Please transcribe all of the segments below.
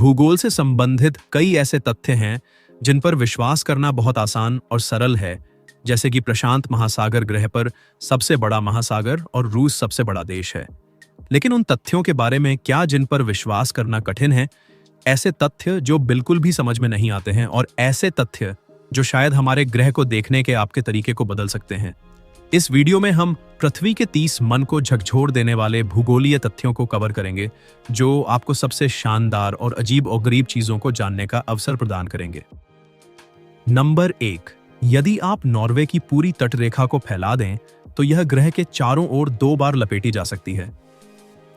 भूगोल से संबंधित कई ऐसे तथ्य हैं जिन पर विश्वास करना बहुत आसान और सरल है, जैसे कि प्रशांत महासागर ग्रह पर सबसे बड़ा महासागर और रूस सबसे बड़ा देश है। लेकिन उन तथ्यों के बारे में क्या जिन पर विश्वास करना कठिन है, ऐसे तथ्य जो बिल्कुल भी समझ में नहीं आते हैं और ऐसे तथ्य जो शायद हमारे ग्रह को देखने के आपके तरीके को बदल सकते हैं। इस वीडियो में हम पृथ्वी के 30 मन को झकझोर देने वाले भूगोलीय तथ्यों को कवर करेंगे, जो आपको सबसे शानदार और अजीब और गरीब चीजों को जानने का अवसर प्रदान करेंगे। नंबर 1, यदि आप नॉर्वे की पूरी तटरेखा को फैला दें तो यह ग्रह के चारों ओर 2 बार लपेटी जा सकती है।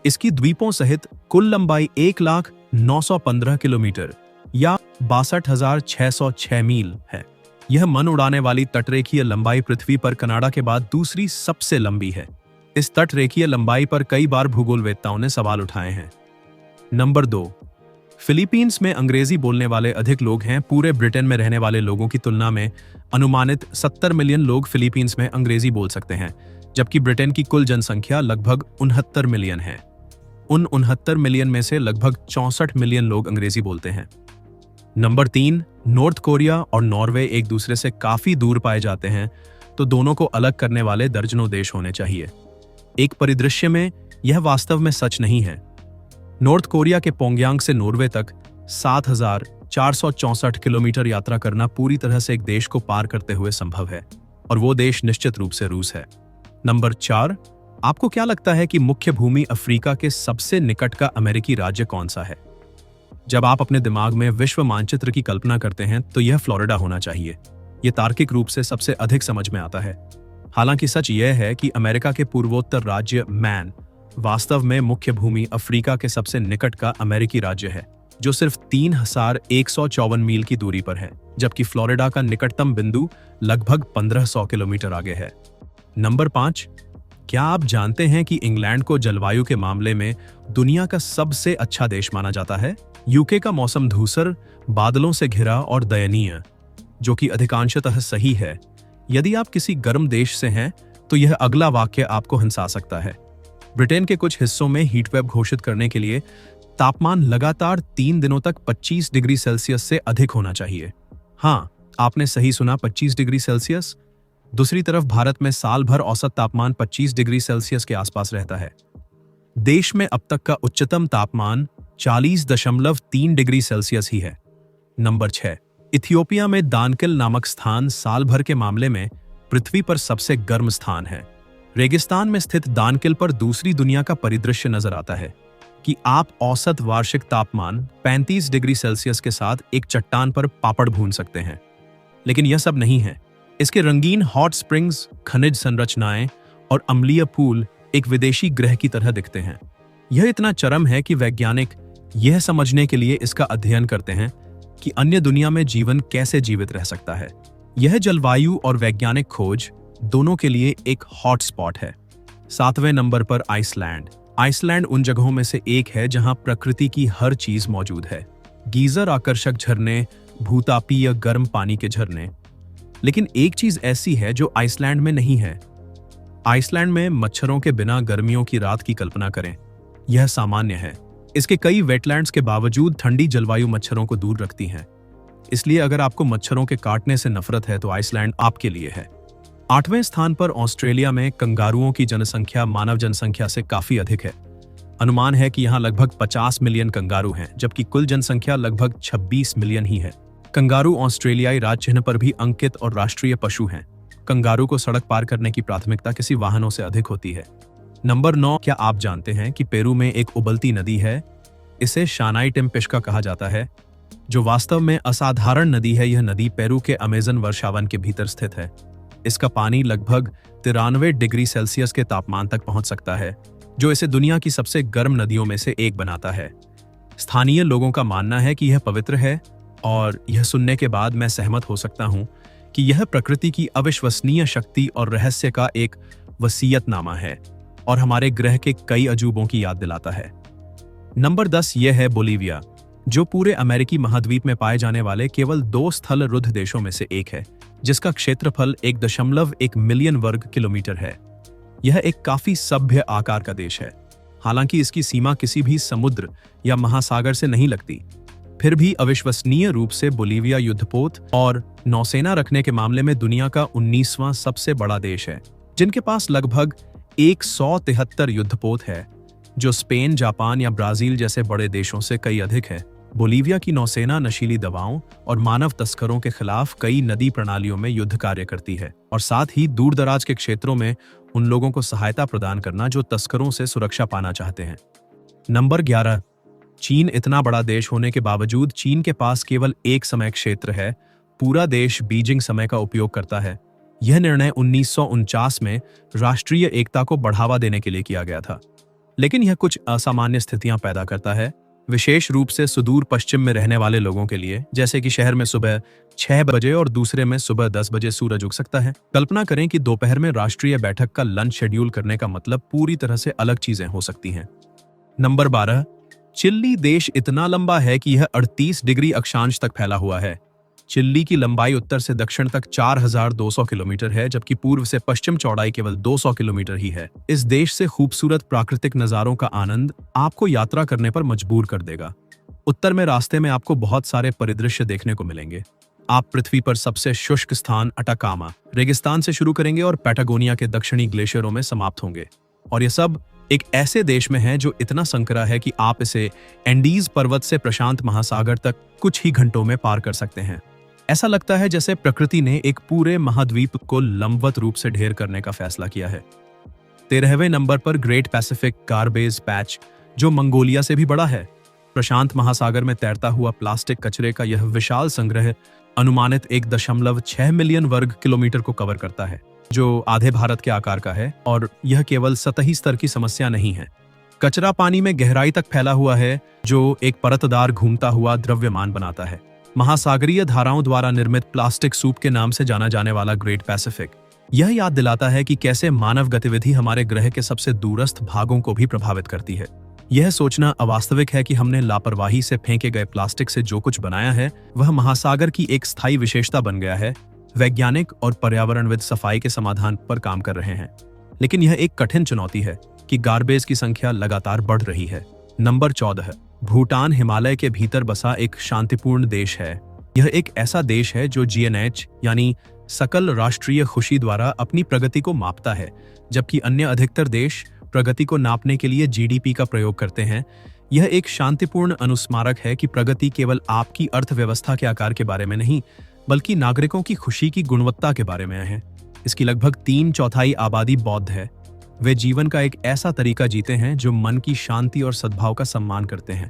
इसकी द्वीपों सहित कुल लंबाई 1,0915 किलोमीटर या 62,606 मील है। यह मन उड़ाने वाली तटरेखीय लंबाई पृथ्वी पर कनाडा के बाद दूसरी सबसे लंबी है। इस तटरेखीय लंबाई पर कई बार भूगोलवेत्ताओं ने सवाल उठाए हैं। नंबर 2, फिलीपींस में अंग्रेजी बोलने वाले अधिक लोग हैं। पूरे ब्रिटेन में रहने वाले लोगों की तुलना में अनुमानित 70 मिलियन लोग फिलीपींस में अंग्रेजी बोल सकते हैं, जबकि ब्रिटेन की कुल जनसंख्या लगभग 69 मिलियन है। उन 69 मिलियन में से लगभग 64 मिलियन लोग अंग्रेजी बोलते हैं। नंबर 3, नॉर्थ कोरिया और नॉर्वे एक दूसरे से काफी दूर पाए जाते हैं, तो दोनों को अलग करने वाले दर्जनों देश होने चाहिए। एक परिदृश्य में यह वास्तव में सच नहीं है। नॉर्थ कोरिया के पोंगयांग से नॉर्वे तक 7,464 किलोमीटर यात्रा करना पूरी तरह से एक देश को पार करते हुए संभव है, और वो देश निश्चित रूप से रूस है। नंबर 4, आपको क्या लगता है कि मुख्य भूमि अफ्रीका के सबसे निकट का अमेरिकी राज्य कौन सा है? जब आप अपने दिमाग में विश्व मानचित्र की कल्पना करते हैं तो यह फ्लोरिडा होना चाहिए। यह तार्किक रूप से सबसे अधिक समझ में आता है। हालांकि सच यह है कि अमेरिका के पूर्वोत्तर राज्य मैन वास्तव में मुख्य भूमि अफ्रीका के सबसे निकट का अमेरिकी राज्य है, जो सिर्फ 3,154 मील की दूरी पर है, जबकि फ्लोरिडा का निकटतम बिंदु लगभग 1,500 किलोमीटर आगे है। नंबर 5, क्या आप जानते हैं कि इंग्लैंड को जलवायु के मामले में दुनिया का सबसे अच्छा देश माना जाता है? यूके का मौसम धूसर, बादलों से घिरा और दयनीय, जो कि अधिकांशतः सही है। यदि आप किसी गर्म देश से हैं तो यह अगला वाक्य आपको हंसा सकता है। ब्रिटेन के कुछ हिस्सों में हीटवेव घोषित करने के लिए तापमान लगातार 3 दिनों तक 25 डिग्री सेल्सियस से अधिक होना चाहिए। हाँ, आपने सही सुना, 25 डिग्री सेल्सियस। दूसरी तरफ भारत में साल भर औसत तापमान 25 डिग्री सेल्सियस के आसपास रहता है। देश में अब तक का उच्चतम तापमान 40.3 डिग्री सेल्सियस ही है। नंबर 6, इथियोपिया में दानकिल नामक स्थान साल भर के मामले में पृथ्वी पर सबसे गर्म स्थान है। रेगिस्तान में स्थित दानकिल पर दूसरी दुनिया का परिदृश्य नजर आता है कि आप औसत वार्षिक तापमान 35 डिग्री सेल्सियस के साथ एक चट्टान पर पापड़ भून सकते हैं। लेकिन यह सब नहीं है। इसके रंगीन हॉट स्प्रिंग्स, खनिज संरचनाएं और अम्लीय पूल एक विदेशी ग्रह की तरह दिखते हैं। यह इतना चरम है कि वैज्ञानिक यह समझने के लिए इसका अध्ययन करते हैं कि अन्य दुनिया में जीवन कैसे जीवित रह सकता है। यह जलवायु और वैज्ञानिक खोज दोनों के लिए एक हॉट स्पॉट है। 7वें नंबर पर आइसलैंड। आइसलैंड उन जगहों में से एक है जहां प्रकृति की हर चीज मौजूद है। गीजर आकर्षक झरने, भूतापीय गर्म पानी के झरने। लेकिन एक चीज ऐसी है जो आइसलैंड में नहीं है। आइसलैंड में मच्छरों के बिना गर्मियों की रात की कल्पना करें। यह सामान्य है। इसके कई वेटलैंड्स के बावजूद ठंडी जलवायु मच्छरों को दूर रखती हैं। इसलिए अगर आपको मच्छरों के काटने से नफरत है तो आइसलैंड आपके लिए है। 8वें स्थान पर ऑस्ट्रेलिया में कंगारुओं की जनसंख्या मानव जनसंख्या से काफी अधिक है। अनुमान है कि यहाँ लगभग 50 मिलियन कंगारू हैं, जबकि कुल जनसंख्या लगभग 26 मिलियन ही है। कंगारू ऑस्ट्रेलियाई राज चिह्न पर भी अंकित और राष्ट्रीय पशु हैं। कंगारू को सड़क पार करने की प्राथमिकता किसी वाहनों से अधिक होती है। नंबर 9, क्या आप जानते हैं कि पेरू में एक उबलती नदी है? इसे शानाई टिम्पिश्का कहा जाता है, जो वास्तव में असाधारण नदी है। यह नदी पेरू के अमेजन वर्षावन के भीतर स्थित है। इसका पानी लगभग 93 डिग्री सेल्सियस के तापमान तक पहुंच सकता है, जो इसे दुनिया की सबसे गर्म नदियों में से एक बनाता है। स्थानीय लोगों का मानना है कि यह पवित्र है, और यह सुनने के बाद मैं सहमत हो सकता हूं कि यह प्रकृति की अविश्वसनीय शक्ति और रहस्य का एक वसीयतनामा है और हमारे ग्रह के कई अजूबों की याद दिलाता है। नंबर 10, यह है बोलीविया, जो पूरे अमेरिकी महाद्वीप में पाए जाने वाले केवल 2 स्थल रुद्ध देशों में से एक है, जिसका क्षेत्रफल 1.1 मिलियन वर्ग किलोमीटर है। यह एक काफी सभ्य आकार का देश है। हालांकि इसकी सीमा किसी भी समुद्र या महासागर से नहीं लगती। फिर भी अविश्वसनीय रूप से बोलीविया युद्धपोत और नौसेना रखने के मामले में दुनिया का 19वां सबसे बड़ा देश है, जिनके पास लगभग 173 युद्धपोत है, जो स्पेन, जापान या ब्राजील जैसे बड़े देशों से कई अधिक है। बोलीविया की नौसेना नशीली दवाओं और मानव तस्करों के खिलाफ कई नदी प्रणालियों में युद्ध कार्य करती है और साथ ही दूर दराज के क्षेत्रों में उन लोगों को सहायता प्रदान करना जो तस्करों से सुरक्षा पाना चाहते हैं। नंबर 11, चीन इतना बड़ा देश होने के बावजूद चीन के पास केवल एक समय क्षेत्र है। पूरा देश बीजिंग समय का उपयोग करता है। यह निर्णय 1949 में राष्ट्रीय एकता को बढ़ावा देने के लिए किया गया था, लेकिन यह कुछ असामान्य स्थितियां पैदा करता है, विशेष रूप से सुदूर पश्चिम में रहने वाले लोगों के लिए, जैसे कि शहर में सुबह 6 बजे और दूसरे में सुबह 10 बजे सूरज उग सकता है। कल्पना करें कि दोपहर में राष्ट्रीय बैठक का लंच शेड्यूल करने का मतलब पूरी तरह से अलग चीजें हो सकती हैं। नंबर 12, चिली देश इतना लंबा है कि यह 38 डिग्री अक्षांश तक फैला हुआ है। चिली की लंबाई उत्तर से दक्षिण तक 4200 किलोमीटर है, जबकि पूर्व से पश्चिम चौड़ाई केवल 200 किलोमीटर ही है। इस देश से खूबसूरत प्राकृतिक नजारों का आनंद आपको यात्रा करने पर मजबूर कर देगा। उत्तर में रास्ते में आपको बहुत सारे परिदृश्य देखने को मिलेंगे। आप पृथ्वी पर सबसे शुष्क स्थान अटाकामा रेगिस्तान से शुरू करेंगे और पैटागोनिया के दक्षिणी ग्लेशियरों में समाप्त होंगे, और यह सब एक ऐसे देश में है जो इतना संकरा है कि आप इसे एंडीज पर्वत से प्रशांत महासागर तक कुछ ही घंटों में पार कर सकते हैं। ऐसा लगता है जैसे प्रकृति ने एक पूरे महाद्वीप को लंबवत रूप से ढेर करने का फैसला किया है। 13वें नंबर पर ग्रेट पैसिफिक गार्बेज पैच, जो मंगोलिया से भी बड़ा है। प्रशांत महासागर में तैरता हुआ प्लास्टिक कचरे का यह विशाल संग्रह अनुमानित 1.6 मिलियन वर्ग किलोमीटर को कवर करता है, जो आधे भारत के आकार का है, और यह केवल सतही स्तर की समस्या नहीं है। कचरा पानी में गहराई तक फैला हुआ है, जो एक परतदार घूमता हुआ द्रव्यमान बनाता है। महासागरीय धाराओं द्वारा निर्मित प्लास्टिक सूप के नाम से जाना जाने वाला ग्रेट पैसिफिक यह याद दिलाता है कि कैसे मानव गतिविधि हमारे ग्रह के सबसे दूरस्थ भागों को भी प्रभावित करती है। यह सोचना अवास्तविक है कि हमने लापरवाही से फेंके गए प्लास्टिक से जो कुछ बनाया है वह महासागर की एक स्थायी विशेषता बन गया है। वैज्ञानिक और पर्यावरणविद सफाई के समाधान पर काम कर रहे हैं, लेकिन यह एक कठिन चुनौती है कि गार्बेज की संख्या लगातार बढ़ रही है। नंबर 14, भूटान हिमालय के भीतर बसा एक शांतिपूर्ण देश है। यह एक ऐसा देश है जो GNH यानी सकल राष्ट्रीय खुशी द्वारा अपनी प्रगति को मापता है, जबकि अन्य अधिकतर देश प्रगति को नापने के लिए GDP का प्रयोग करते हैं। यह एक शांतिपूर्ण अनुस्मारक है कि प्रगति केवल आपकी अर्थव्यवस्था के आकार के बारे में नहीं, बल्कि नागरिकों की खुशी की गुणवत्ता के बारे में है। इसकी लगभग 3/4 आबादी बौद्ध है। वे जीवन का एक ऐसा तरीका जीते हैं जो मन की शांति और सद्भाव का सम्मान करते हैं।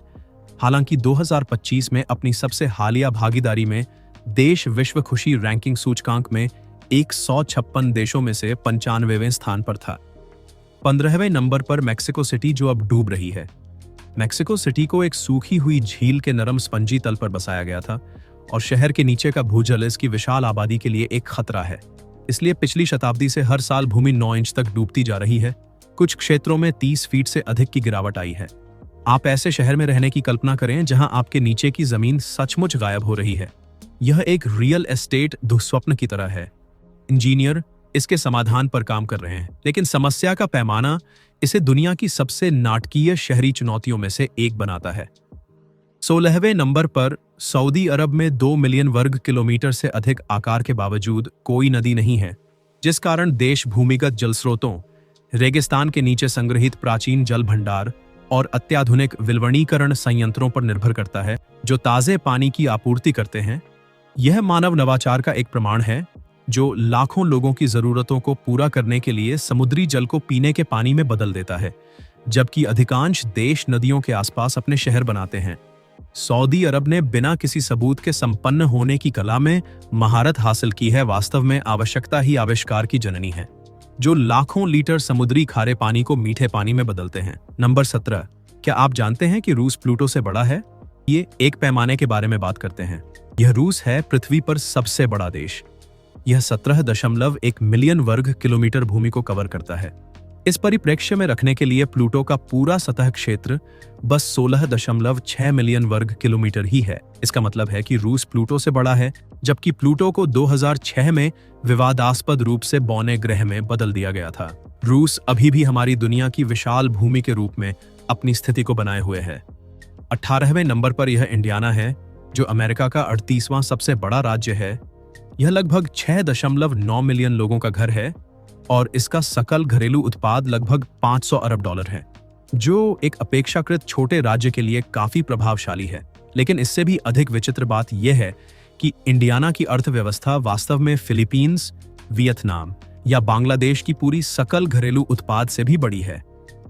हालांकि 2025 में अपनी सबसे हालिया भागीदारी में देश विश्व खुशी रैंकिंग सूचकांक में 156 देशों में से 95वें स्थान पर था। 15वें नंबर पर मेक्सिको सिटी, जो अब डूब रही है। मेक्सिको सिटी को एक सूखी हुई झील के नरम स्पंजी तल पर बसाया गया था और शहर के नीचे का भूजल इसकी विशाल आबादी के लिए एक खतरा है। इसलिए पिछली शताब्दी से हर साल भूमि 9 इंच तक डूबती जा रही है। कुछ क्षेत्रों में 30 फीट से अधिक की गिरावट आई है। आप ऐसे शहर में रहने की कल्पना करें जहां आपके नीचे की जमीन सचमुच गायब हो रही है। यह एक रियल एस्टेट दुःस्वप्न की तरह है। इंजीनियर इसके समाधान पर काम कर रहे हैं, लेकिन समस्या का पैमाना इसे दुनिया की सबसे नाटकीय शहरी चुनौतियों में से एक बनाता है। 16वें नंबर पर सऊदी अरब में 2 मिलियन वर्ग किलोमीटर से अधिक आकार के बावजूद कोई नदी नहीं है, जिस कारण देश भूमिगत जल स्रोतों, रेगिस्तान के नीचे संग्रहित प्राचीन जल भंडार और अत्याधुनिक विलवणीकरण संयंत्रों पर निर्भर करता है, जो ताजे पानी की आपूर्ति करते हैं। यह मानव नवाचार का एक प्रमाण है, जो लाखों लोगों की जरूरतों को पूरा करने के लिए समुद्री जल को पीने के पानी में बदल देता है, जबकि अधिकांश देश नदियों के आसपास अपने शहर बनाते हैं। सऊदी अरब ने बिना किसी सबूत के संपन्न होने की कला में महारत हासिल की है। वास्तव में आवश्यकता ही आविष्कार की जननी है, जो लाखों लीटर समुद्री खारे पानी को मीठे पानी में बदलते हैं। नंबर 17, क्या आप जानते हैं कि रूस प्लूटो से बड़ा है? ये एक पैमाने के बारे में बात करते हैं। यह रूस है पृथ्वी पर सबसे बड़ा देश। यह 17.1 मिलियन वर्ग किलोमीटर भूमि को कवर करता है। इस परिप्रेक्ष्य में रखने के लिए प्लूटो का पूरा सतह क्षेत्र बस 16.6 मिलियन वर्ग किलोमीटर ही है। इसका मतलब है कि रूस प्लूटो से बड़ा है, जबकि प्लूटो को 2006 में विवादास्पद रूप से बौने ग्रह में बदल दिया गया था। रूस अभी भी हमारी दुनिया की विशाल भूमि के रूप में अपनी स्थिति को बनाए हुए है। 18वें नंबर पर यह इंडियाना है, जो अमेरिका का 38वां सबसे बड़ा राज्य है। यह लगभग 6.9 मिलियन लोगों का घर है और इसका सकल घरेलू उत्पाद लगभग 500 अरब डॉलर है, जो एक अपेक्षाकृत छोटे राज्य के लिए काफी प्रभावशाली है। लेकिन इससे भी अधिक विचित्र बात यह है कि इंडियाना की अर्थव्यवस्था वास्तव में फिलीपींस, वियतनाम या बांग्लादेश की पूरी सकल घरेलू उत्पाद से भी बड़ी है।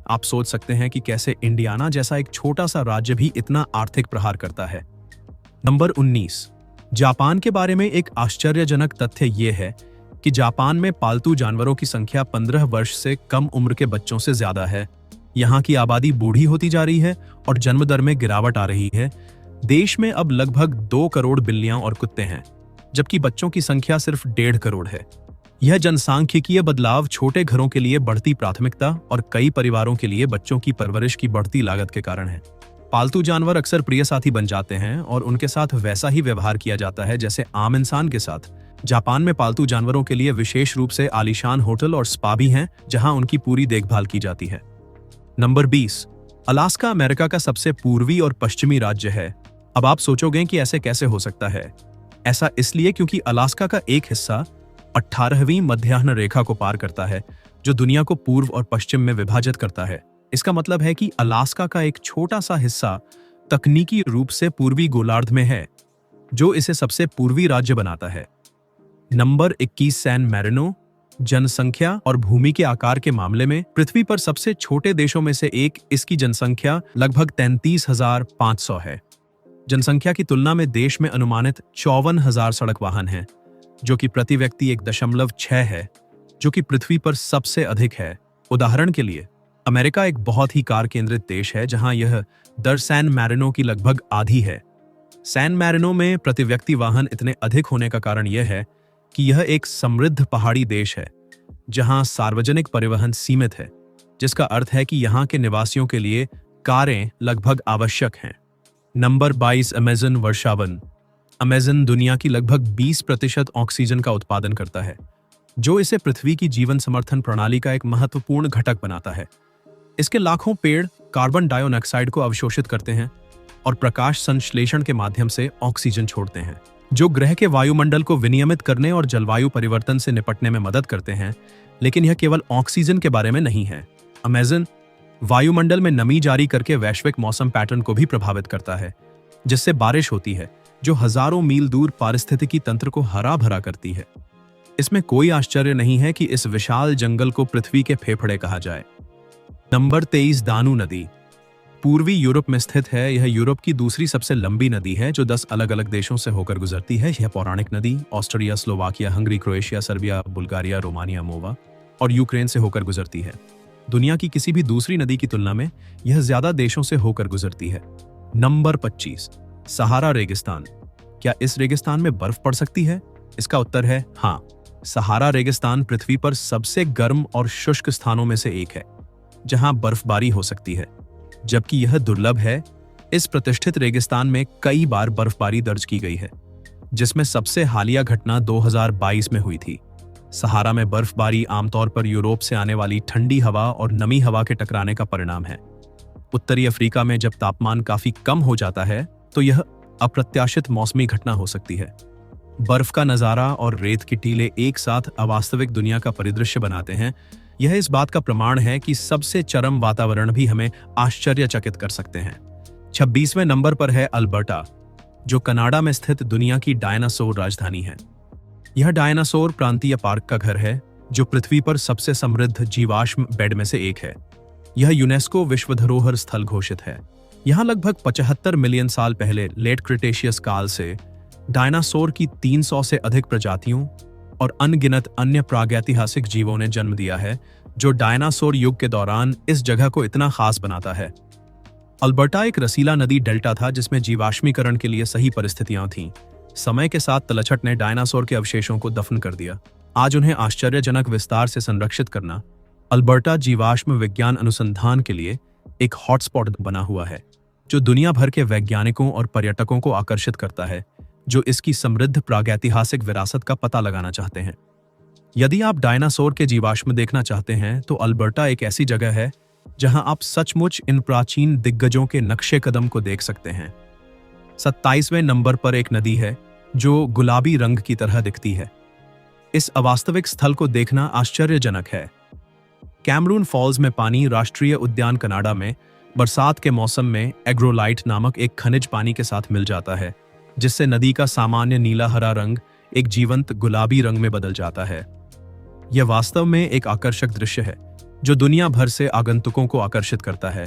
आप सोच सकते हैं कि कैसे इंडियाना जैसा एक छोटा सा राज्य भी इतना आर्थिक प्रहार करता है। नंबर 19। जापान के बारे में एक आश्चर्यजनक तथ्य यह है कि जापान में पालतू जानवरों की संख्या 15 वर्ष से कम उम्र के बच्चों से ज्यादा है। यहाँ की आबादी बूढ़ी होती जा रही है और जन्म दर में गिरावट आ रही है। देश में अब लगभग 2 करोड़ बिल्लियां और कुत्ते हैं, जबकि बच्चों की संख्या सिर्फ 1.5 करोड़ है। यह जनसांख्यिकीय बदलाव छोटे घरों के लिए बढ़ती प्राथमिकता और कई परिवारों के लिए बच्चों की परवरिश की बढ़ती लागत के कारण है। पालतू जानवर अक्सर प्रिय साथी बन जाते हैं और उनके साथ वैसा ही व्यवहार किया जाता है जैसे आम इंसान के साथ। जापान में पालतू जानवरों के लिए विशेष रूप से आलीशान होटल और स्पा भी हैं, जहां उनकी पूरी देखभाल की जाती है। नंबर 20। अलास्का अमेरिका का सबसे पूर्वी और पश्चिमी राज्य है। अब आप सोचोगे कि ऐसे कैसे हो सकता है। ऐसा इसलिए क्योंकि अलास्का का एक हिस्सा 18वीं मध्याह्न रेखा को पार करता है, जो दुनिया को पूर्व और पश्चिम में विभाजित करता है। इसका मतलब है कि अलास्का का एक छोटा सा हिस्सा तकनीकी रूप से पूर्वी गोलार्ध में है, जो इसे सबसे पूर्वी राज्य बनाता है। नंबर 21। San Marino. जनसंख्या और भूमि के आकार के मामले में पृथ्वी पर सबसे छोटे देशों में से एक, इसकी जनसंख्या लगभग 33,500 है। जनसंख्या की तुलना में देश में अनुमानित 54,000 सड़क वाहन हैं, जो कि प्रति व्यक्ति 1.6 है, जो कि पृथ्वी पर सबसे अधिक है। उदाहरण के लिए, अमेरिका एक बहुत ही कार केंद्रित देश है, जहां यह दर सैन मैरिनो की लगभग आधी है। सैन मैरिनो में प्रति व्यक्ति वाहन इतने अधिक होने का कारण यह है कि यह एक समृद्ध पहाड़ी देश है, जहां सार्वजनिक परिवहन सीमित है, जिसका अर्थ है कि यहां के निवासियों के लिए कारें लगभग आवश्यक हैं। नंबर 22। अमेज़न वर्षावन। अमेज़न दुनिया की लगभग 20% ऑक्सीजन का उत्पादन करता है, जो इसे पृथ्वी की जीवन समर्थन प्रणाली का एक महत्वपूर्ण घटक बनाता है। इसके लाखों पेड़ कार्बन डाइऑक्साइड को अवशोषित करते हैं और प्रकाश संश्लेषण के माध्यम से ऑक्सीजन छोड़ते हैं, जो ग्रह के वायुमंडल को विनियमित करने और जलवायु परिवर्तन से निपटने में मदद करते हैं। लेकिन यह केवल ऑक्सीजन के बारे में नहीं है। अमेज़न वायुमंडल में नमी जारी करके वैश्विक मौसम पैटर्न को भी प्रभावित करता है, जिससे बारिश होती है, जो हजारों मील दूर पारिस्थितिकी तंत्र को हरा भरा करती है। इसमें कोई आश्चर्य नहीं है कि इस विशाल जंगल को पृथ्वी के फेफड़े कहा जाए। नंबर 23। दानू नदी। पूर्वी यूरोप में स्थित है। यह यूरोप की दूसरी सबसे लंबी नदी है, जो 10 अलग अलग देशों से होकर गुजरती है। यह पौराणिक नदी Austria, Slovakia, Hungary, Croatia, Serbia, Bulgaria, Romania, मोवा और यूक्रेन से होकर गुजरती है। दुनिया की किसी भी दूसरी नदी की तुलना में यह ज्यादा देशों से होकर गुजरती है। नंबर 25। सहारा रेगिस्तान। क्या इस रेगिस्तान में बर्फ पड़ सकती है? इसका उत्तर है हाँ। सहारा रेगिस्तान पृथ्वी पर सबसे गर्म और शुष्क स्थानों में से एक है, जहां बर्फबारी हो सकती है। जबकि यह दुर्लभ है, इस प्रतिष्ठित रेगिस्तान में कई बार बर्फबारी दर्ज की गई है, जिसमें सबसे हालिया घटना 2022 में हुई थी। सहारा में बर्फबारी आमतौर पर यूरोप से आने वाली ठंडी हवा और नमी हवा के टकराने का परिणाम है। उत्तरी अफ्रीका में जब तापमान काफी कम हो जाता है, तो यह अप्रत्याशित मौसमी घटना हो सकती है। बर्फ का नजारा और रेत की टीले एक साथ अवास्तविक दुनिया का परिदृश्य बनाते हैं। यह इस बात का प्रमाण है कि सबसे चरम वातावरण भी हमें आश्चर्यचकित कर सकते हैं। 26वें नंबर पर है अल्बर्टा, जो कनाडा में स्थित दुनिया की डायनासोर राजधानी है। यह डायनासोर प्रांतीय पार्क का घर है, जो पृथ्वी पर सबसे समृद्ध जीवाश्म बेड में से एक है। यह यूनेस्को विश्व धरोहर स्थल घोषित है। यहाँ लगभग 75 मिलियन साल पहले लेट क्रिटेशियस काल से डायनासोर की 300 से अधिक प्रजातियों और अनगिनत अन्य प्रागैतिहासिक जीवों ने जन्म दिया है, जो डायनासोर युग के दौरान इस जगह को इतना खास बनाता है। अल्बर्टा एक रसीला नदी डेल्टा था, जिसमें जीवाश्मीकरण के लिए सही परिस्थितियां थीं। समय के साथ तलछट ने डायनासोर के अवशेषों को दफन कर दिया। आज उन्हें आश्चर्यजनक विस्तार से संरक्षित करना अल्बर्टा जीवाश्म विज्ञान अनुसंधान के लिए एक हॉटस्पॉट बना हुआ है, जो दुनिया भर के वैज्ञानिकों और पर्यटकों को आकर्षित करता है, जो इसकी समृद्ध प्रागैतिहासिक विरासत का पता लगाना चाहते हैं। यदि आप डायनासोर के जीवाश्म देखना चाहते हैं, तो अल्बर्टा एक ऐसी जगह है जहां आप सचमुच इन प्राचीन दिग्गजों के नक्शे कदम को देख सकते हैं। 27वें नंबर पर एक नदी है जो गुलाबी रंग की तरह दिखती है। इस अवास्तविक स्थल को देखना आश्चर्यजनक है। कैमरून फॉल्स में पानी राष्ट्रीय उद्यान कनाडा में बरसात के मौसम में एग्रोलाइट नामक एक खनिज पानी के साथ मिल जाता है, जिससे नदी का सामान्य नीला हरा रंग एक जीवंत गुलाबी रंग में बदल जाता है। यह वास्तव में एक आकर्षक दृश्य है जो दुनिया भर से आगंतुकों को आकर्षित करता है।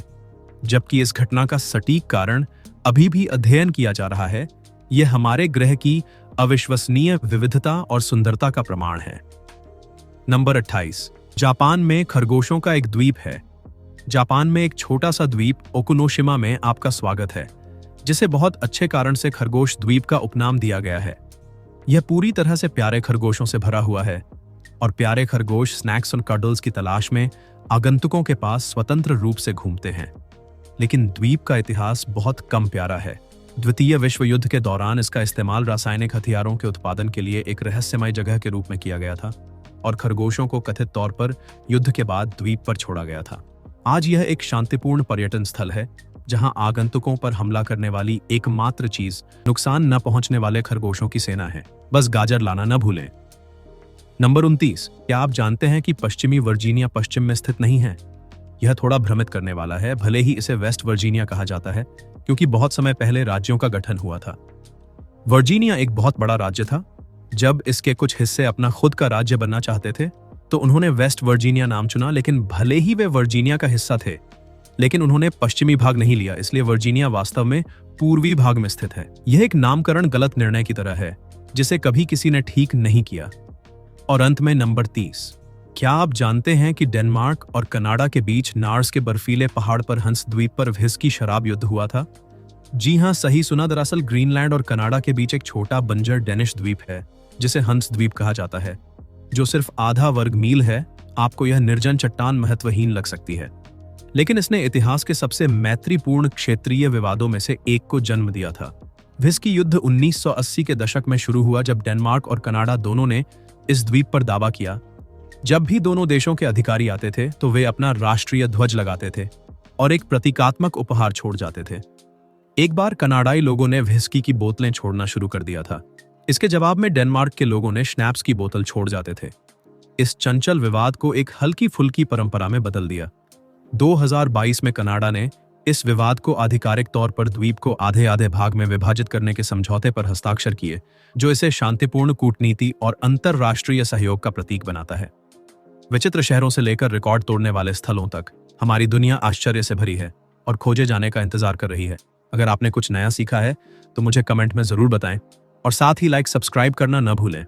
जबकि इस घटना का सटीक कारण अभी भी अध्ययन किया जा रहा है, यह हमारे ग्रह की अविश्वसनीय विविधता और सुंदरता का प्रमाण है। नंबर 28। जापान में खरगोशों का एक द्वीप है। जापान में एक छोटा सा द्वीप ओकुनोशिमा में आपका स्वागत है, जिसे बहुत अच्छे कारण से खरगोश द्वीप का उपनाम दिया गया है। यह पूरी तरह से प्यारे खरगोशों से भरा हुआ है और प्यारे खरगोश स्नैक्स और कडल्स की तलाश में आगंतुकों के पास स्वतंत्र रूप से घूमते हैं। लेकिन द्वीप का इतिहास बहुत कम प्यारा है। द्वितीय विश्व युद्ध के दौरान इसका इस्तेमाल रासायनिक हथियारों के उत्पादन के लिए एक रहस्यमय जगह के रूप में किया गया था और खरगोशों को कथित तौर पर युद्ध के बाद द्वीप पर छोड़ा गया था। आज यह एक शांतिपूर्ण पर्यटन स्थल है जहां आगंतुकों पर हमला करने वाली एकमात्र चीज नुकसान न पहुंचने वाले खरगोशों की सेना है। बस गाजर लाना न भूलें। नंबर 29। क्या आप जानते हैं कि पश्चिमी वर्जीनिया पश्चिम में स्थित नहीं है? यह थोड़ा भ्रमित करने वाला है, भले ही इसे वेस्ट वर्जीनिया कहा जाता है, क्योंकि बहुत समय पहले राज्यों का गठन हुआ था। वर्जीनिया एक बहुत बड़ा राज्य था। जब इसके कुछ हिस्से अपना खुद का राज्य बनना चाहते थे तो उन्होंने वेस्ट वर्जीनिया नाम चुना, लेकिन भले ही वे वर्जीनिया का हिस्सा थे, लेकिन उन्होंने पश्चिमी भाग नहीं लिया, इसलिए वर्जीनिया वास्तव में पूर्वी भाग में स्थित है। यह एक नामकरण गलत निर्णय की तरह है जिसे कभी किसी ने ठीक नहीं किया। और अंत में नंबर 30। क्या आप जानते हैं कि डेनमार्क और कनाडा के बीच नार्स के बर्फीले पहाड़ पर हंस द्वीप पर व्हिस्की शराब युद्ध हुआ था? जी हाँ, सही सुना। दरअसल ग्रीनलैंड और कनाडा के बीच एक छोटा बंजर डेनिश द्वीप है जिसे हंस द्वीप कहा जाता है, जो सिर्फ आधा वर्ग मील है। आपको यह निर्जन चट्टान महत्वहीन लग सकती है, लेकिन इसने इतिहास के सबसे मैत्रीपूर्ण क्षेत्रीय विवादों में से एक को जन्म दिया था। व्हिस्की युद्ध 1980 के दशक में शुरू हुआ जब डेनमार्क और कनाडा दोनों ने इस द्वीप पर दावा किया। जब भी दोनों देशों के अधिकारी आते थे तो वे अपना राष्ट्रीय ध्वज लगाते थे और एक प्रतीकात्मक उपहार छोड़ जाते थे। एक बार कनाडाई लोगों ने व्हिस्की की बोतलें छोड़ना शुरू कर दिया था। इसके जवाब में डेनमार्क के लोगों ने स्नैप्स की बोतल छोड़ जाते थे। इस चंचल विवाद को एक हल्की फुल्की परंपरा में बदल दिया। 2022 में कनाडा ने इस विवाद को आधिकारिक तौर पर द्वीप को आधे आधे भाग में विभाजित करने के समझौते पर हस्ताक्षर किए, जो इसे शांतिपूर्ण कूटनीति और अंतरराष्ट्रीय सहयोग का प्रतीक बनाता है। विचित्र शहरों से लेकर रिकॉर्ड तोड़ने वाले स्थलों तक हमारी दुनिया आश्चर्य से भरी है और खोजे जाने का इंतजार कर रही है। अगर आपने कुछ नया सीखा है तो मुझे कमेंट में जरूर बताएं और साथ ही लाइक सब्सक्राइब करना न भूलें।